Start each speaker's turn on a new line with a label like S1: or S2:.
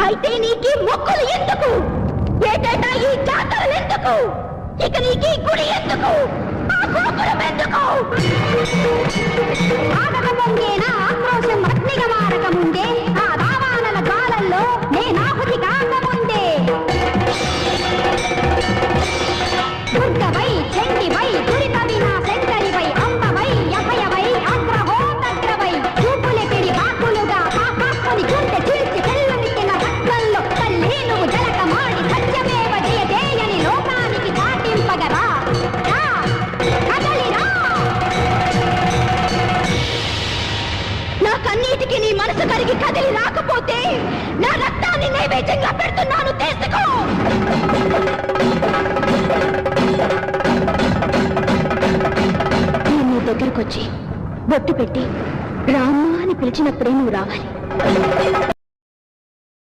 S1: అయితే నీకు మొక్కులు ఎందుకు? ఏటేటా ఈ జాతరలు ఎందుకు? ఇక నీకు గుడి ఎందుకు? ఆ గోపురం ఎందుకు? ఆగకముందేనా ఆక్రోశం అగ్నిగా మారకముందే, ఆ రావాణల కాలంలో నేనాహుతి కాకముందే, దుర్గవై చండివై దురిత వినా శంకరివై అంబవై అభయవై అగ్రహోతగ్రవై చూపులెకిడి కాకులుగా పాపాత్మని గుండె చీల్చి తెల్లనికిన రక్తంలో తల్లి నువ్వు జలకమాడి సత్యమేవ జయదేయని లోకానికి చాటింపగరా. నా కన్నీటికి నీ మనసు కరిగి కదిలి రాకపోతే నా రక్తాన్ని నైవేద్యంగా పెడుతున్నాను, తీసుకో. నేను దగ్గరకొచ్చి బొట్టు పెట్టి రామ్మా అని పిలిచినప్పుడే నువ్వు రావాలి.